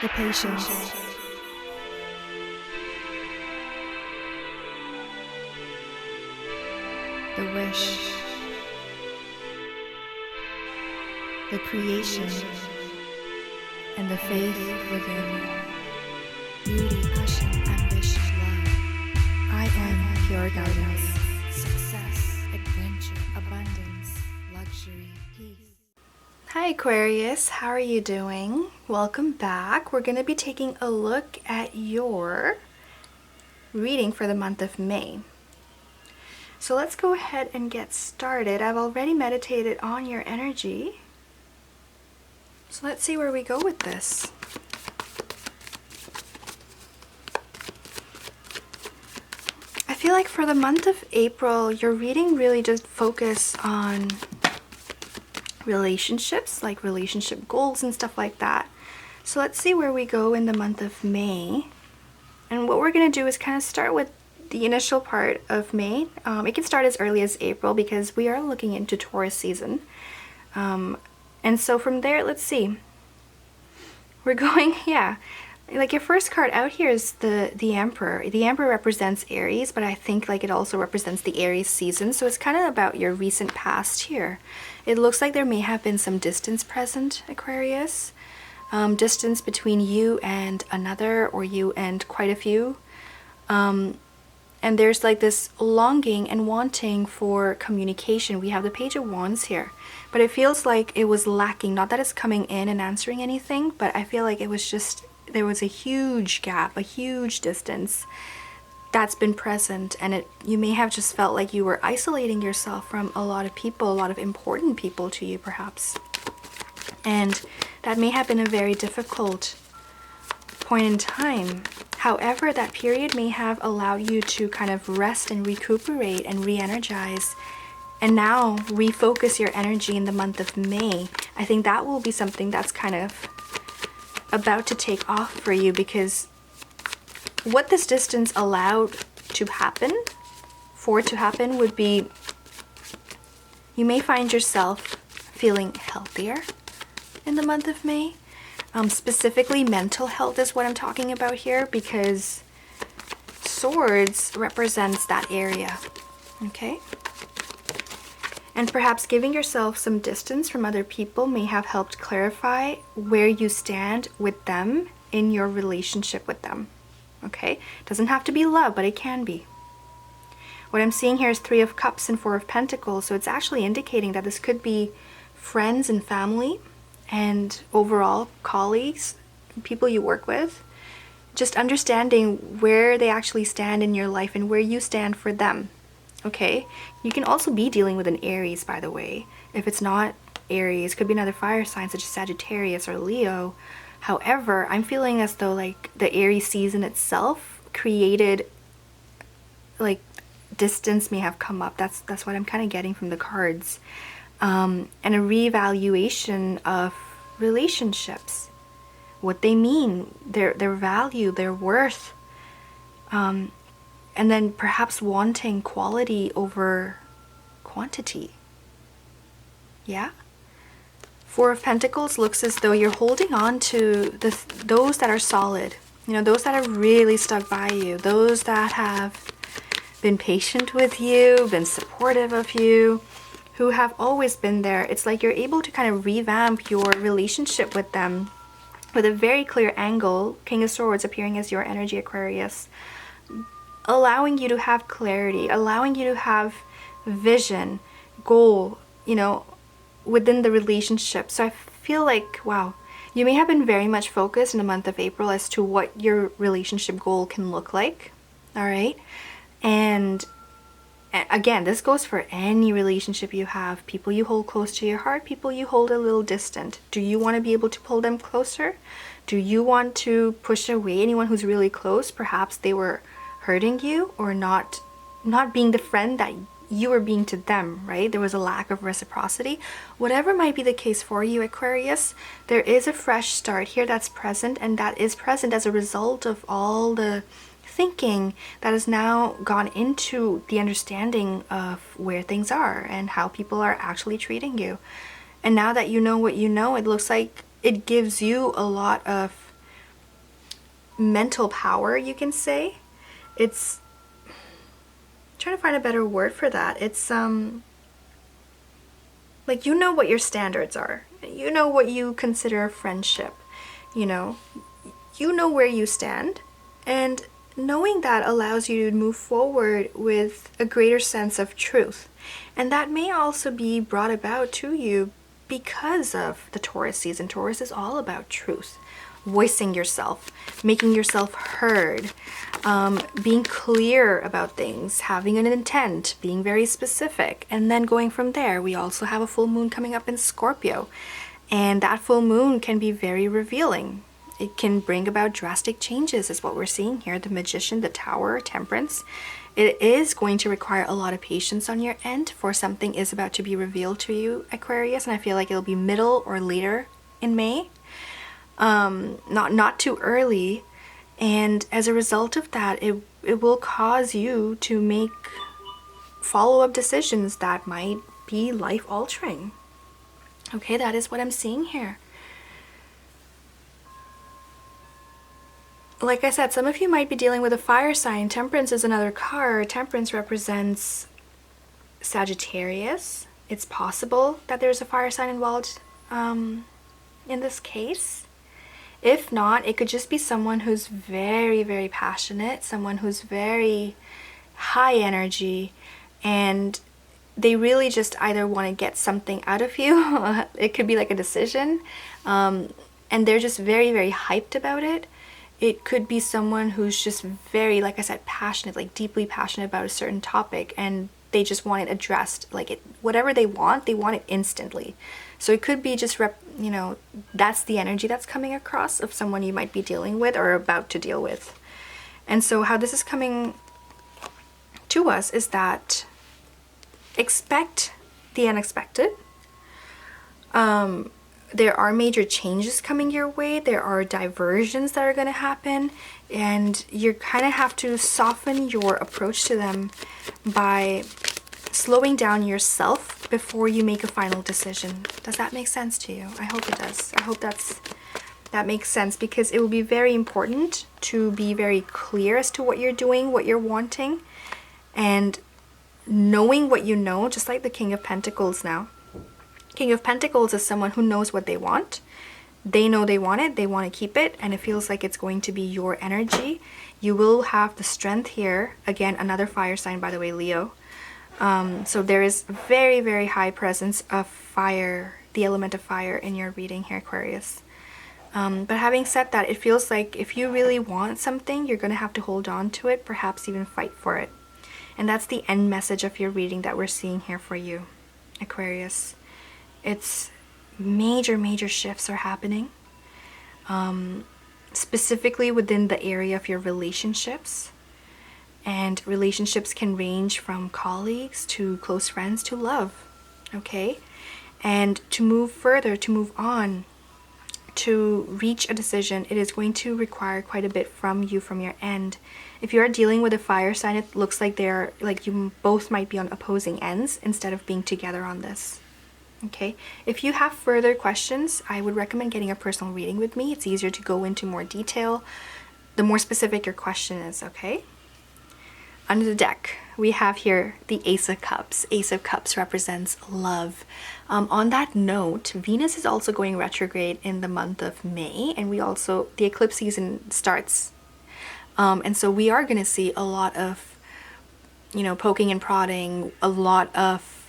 the patience, the wish, the creation, and the faith within. Beauty, passion, ambition, love. I am pure guidance. Success, adventure, abundance, luxury, peace. Hi Aquarius, how are you doing? Welcome back. We're going to be taking a look at your reading for the month of May. So let's go ahead and get started. I've already meditated on your energy. So let's see where we go with this. I feel like for the month of April, your reading really just focus on relationships, like relationship goals and stuff like that. So let's see where we go in the month of May. And what we're going to do is kind of start with the initial part of May. It can start as early as April because we are looking into Taurus season. And so from there, let's see. We're going, like your first card out here is the Emperor. The Emperor represents Aries, but I think like it also represents the Aries season. So it's kind of about your recent past here. It looks like there may have been some distance present, Aquarius. Distance between you and another, or you and quite a few. And there's like this longing and wanting for communication. We have the Page of Wands here, but it feels like it was lacking. Not that it's coming in and answering anything, but I feel like it was just, there was a huge gap, a huge distance that's been present, and you may have just felt like you were isolating yourself from a lot of people, a lot of important people to you perhaps. And that may have been a very difficult point in time. However, that period may have allowed you to kind of rest and recuperate and re-energize, and now refocus your energy in the month of May. I think that will be something that's kind of about to take off for you, because what this distance allowed to happen, would be you may find yourself feeling healthier in the month of May. Specifically, mental health is what I'm talking about here, because Swords represents that area, okay? And perhaps giving yourself some distance from other people may have helped clarify where you stand with them in your relationship with them, okay? It doesn't have to be love, but it can be. What I'm seeing here is Three of Cups and Four of Pentacles, so it's actually indicating that this could be friends and family, and overall colleagues, people you work with. Just understanding where they actually stand in your life and where you stand for them, okay? You can also be dealing with an Aries, by the way. If it's not Aries, could be another fire sign such as Sagittarius or Leo. However, I'm feeling as though like the Aries season itself created, like, distance may have come up. That's what I'm kind of getting from the cards. And a reevaluation of relationships, what they mean, their value, their worth, and then perhaps wanting quality over quantity. Yeah? Four of Pentacles looks as though you're holding on to those that are solid, you know, those that are really stuck by you, those that have been patient with you, been supportive of you, who have always been there. It's like you're able to kind of revamp your relationship with them with a very clear angle. King of Swords appearing as your energy, Aquarius, allowing you to have clarity, allowing you to have vision, goal, you know, within the relationship. So I feel like, wow, you may have been very much focused in the month of April as to what your relationship goal can look like. All right. And again, this goes for any relationship you have. People you hold close to your heart, people you hold a little distant. Do you want to be able to pull them closer? Do you want to push away anyone who's really close? Perhaps they were hurting you, or not being the friend that you were being to them, right? There was a lack of reciprocity. Whatever might be the case for you, Aquarius, there is a fresh start here that's present, and that is present as a result of all the thinking that has now gone into the understanding of where things are and how people are actually treating you. And now that you know what you know, it looks like it gives you a lot of mental power, you can say. It's, I'm trying to find a better word for that. It's like, you know what your standards are. You know what you consider a friendship. You know where you stand, and knowing that allows you to move forward with a greater sense of truth. And that may also be brought about to you because of the Taurus season. Taurus is all about truth, voicing yourself, making yourself heard, being clear about things, having an intent, being very specific. And then going from there, we also have a full moon coming up in Scorpio. And that full moon can be very revealing. It can bring about drastic changes, is what we're seeing here. The Magician, the Tower, Temperance. It is going to require a lot of patience on your end, for something is about to be revealed to you, Aquarius, and I feel like it'll be middle or later in May. Not too early. And as a result of that, it will cause you to make follow-up decisions that might be life-altering. Okay, that is what I'm seeing here. Like I said, some of you might be dealing with a fire sign. Temperance is another card. Temperance represents Sagittarius. It's possible that there's a fire sign involved in this case. If not, it could just be someone who's very, very passionate, someone who's very high energy, and they really just either want to get something out of you. It could be like a decision, and they're just very, very hyped about it. It could be someone who's just very, like I said, passionate, like deeply passionate about a certain topic, and they just want it addressed. Like whatever they want it instantly. So it could be just, that's the energy that's coming across of someone you might be dealing with or about to deal with. And so how this is coming to us is that expect the unexpected. There are major changes coming your way. There are diversions that are going to happen, and you kind of have to soften your approach to them by slowing down yourself before you make a final decision. Does that make sense to you? I hope it does. I hope that makes sense, because it will be very important to be very clear as to what you're doing, what you're wanting, and knowing what you know, just like the King of Pentacles now. King of Pentacles is someone who knows what they want. They know they want it, they want to keep it, and it feels like it's going to be your energy. You will have the strength here. Again, another fire sign, by the way, Leo. So there is very, very high presence of fire, the element of fire in your reading here, Aquarius. But having said that, it feels like if you really want something, you're going to have to hold on to it, perhaps even fight for it. And that's the end message of your reading that we're seeing here for you, Aquarius. It's major, major shifts are happening, specifically within the area of your relationships. And relationships can range from colleagues to close friends to love, okay? And to move further, to move on, to reach a decision, it is going to require quite a bit from you, from your end. If you are dealing with a fire sign, it looks like you both might be on opposing ends instead of being together on this. Okay, if you have further questions, I would recommend getting a personal reading with me. It's easier to go into more detail the more specific your question is, okay? Under the deck, we have here the Ace of Cups. Ace of Cups represents love. On that note, Venus is also going retrograde in the month of May, and the eclipse season starts. And so we are going to see a lot of, poking and prodding, a lot of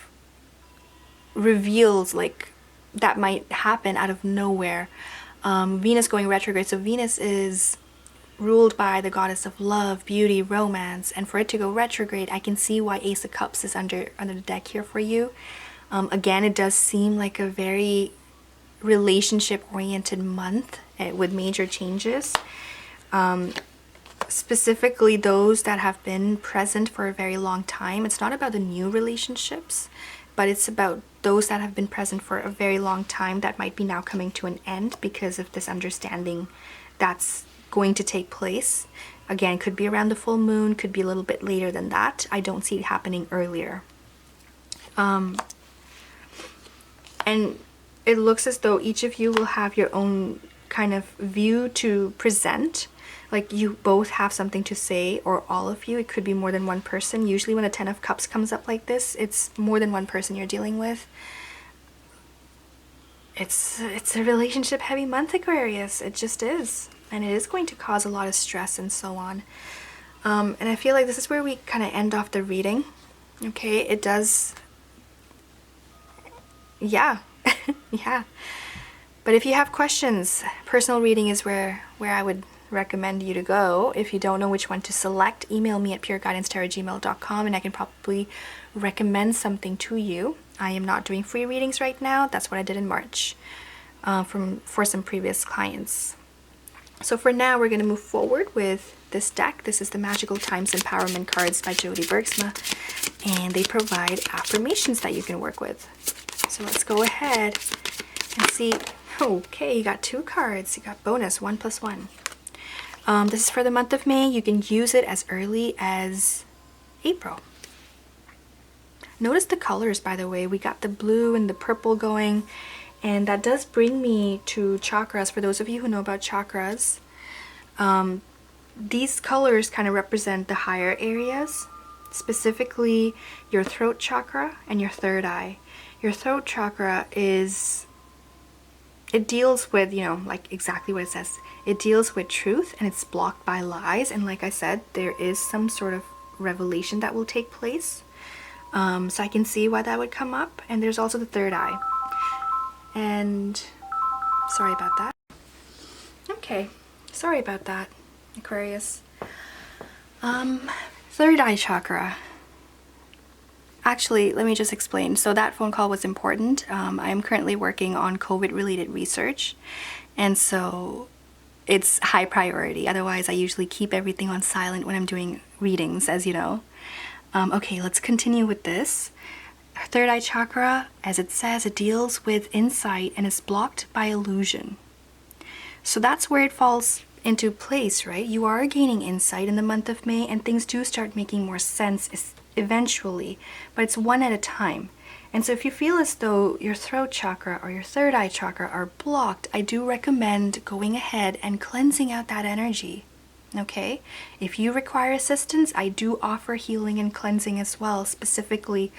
reveals like that might happen out of nowhere. Venus going retrograde, so Venus is ruled by the goddess of love, beauty, romance, and for it to go retrograde, I can see why Ace of Cups is under the deck here for you. Again, it does seem like a very relationship oriented month with major changes, specifically those that have been present for a very long time. It's not about the new relationships, but it's about those that have been present for a very long time that might be now coming to an end because of this understanding that's going to take place. Again, could be around the full moon, could be a little bit later than that. I don't see it happening earlier. And it looks as though each of you will have your own kind of view to present. Like you both have something to say, or all of you. It could be more than one person. Usually when the 10 of Cups comes up like this, it's more than one person you're dealing with. It's a relationship heavy month, Aquarius. It just is. And it is going to cause a lot of stress and so on. And I feel like this is where we kind of end off the reading. Okay, it does. Yeah. Yeah. But if you have questions, personal reading is where I would recommend you to go. If you don't know which one to select, email me at pureguidancetarot@gmail.com and I can probably recommend something to you. I am not doing free readings right now. That's what I did in March for some previous clients. So for now, we're going to move forward with this deck. This is the Magical Times Empowerment cards by Jody Bergsma, and they provide affirmations that you can work with. So let's go ahead and see. Okay, you got 2 cards. You got bonus 1 + 1. This is for the month of May. You can use it as early as April. Notice the colors, by the way. We got the blue and the purple going, and that does bring me to chakras. For those of you who know about chakras, these colors kind of represent the higher areas, specifically your throat chakra and your third eye. Your throat chakra it deals with, like exactly what it says. It deals with truth, and it's blocked by lies. And like I said, there is some sort of revelation that will take place. So I can see why that would come up. And there's also the third eye. And sorry about that. Okay, sorry about that, Aquarius. Third eye chakra. Actually, let me just explain. So that phone call was important. I am currently working on COVID-related research, and so it's high priority. Otherwise, I usually keep everything on silent when I'm doing readings, as you know. Okay, let's continue with this. Third eye chakra, as it says, it deals with insight and is blocked by illusion. So that's where it falls into place, right? You are gaining insight in the month of May, and things do start making more sense eventually, but it's one at a time. And so if you feel as though your throat chakra or your third eye chakra are blocked, I do recommend going ahead and cleansing out that energy. Okay? If you require assistance, I do offer healing and cleansing as well, specifically.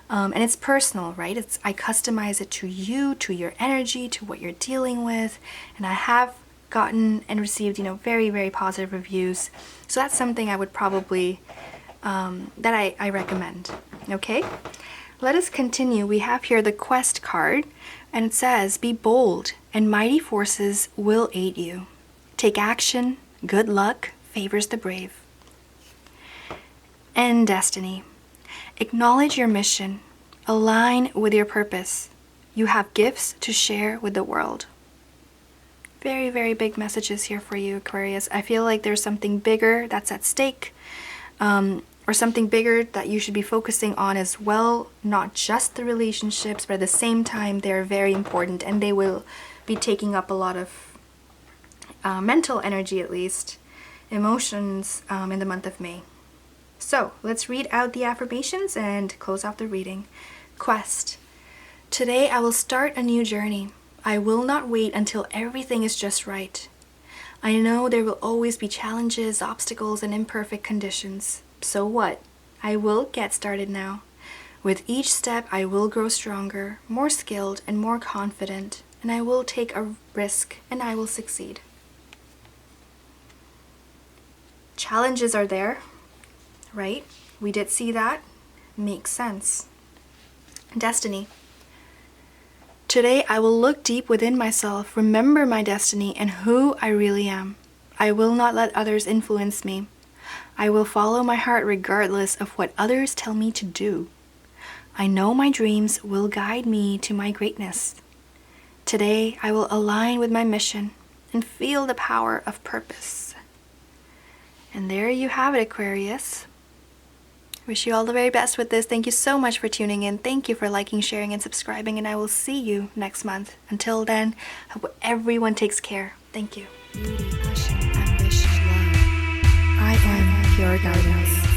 And it's personal, right? I customize it to you, to your energy, to what you're dealing with. And I have gotten and received, very, very positive reviews. So that's something I would probably, that I recommend. Okay? Let us continue. We have here the Quest card, and it says, be bold, and mighty forces will aid you. Take action. Good luck favors the brave. And Destiny. Acknowledge your mission. Align with your purpose. You have gifts to share with the world. Very, very big messages here for you, Aquarius. I feel like there's something bigger that's at stake, or something bigger that you should be focusing on as well. Not just the relationships, but at the same time, they're very important, and they will be taking up a lot of mental energy, at least, emotions in the month of May. So let's read out the affirmations and close off the reading. Quest. Today I will start a new journey. I will not wait until everything is just right. I know there will always be challenges, obstacles, and imperfect conditions. So what? I will get started now. With each step, I will grow stronger, more skilled, and more confident, and I will take a risk, and I will succeed. Challenges are there, right? We did see that. Makes sense. Destiny. Today I will look deep within myself, remember my destiny and who I really am. I will not let others influence me. I will follow my heart regardless of what others tell me to do. I know my dreams will guide me to my greatness. Today I will align with my mission and feel the power of purpose. And there you have it, Aquarius. Wish you all the very best with this. Thank you so much for tuning in. Thank you for liking, sharing, and subscribing, and I will see you next month. Until then, I hope everyone takes care. Thank you. Beauty, passion, ambition, love. I am pure guidance.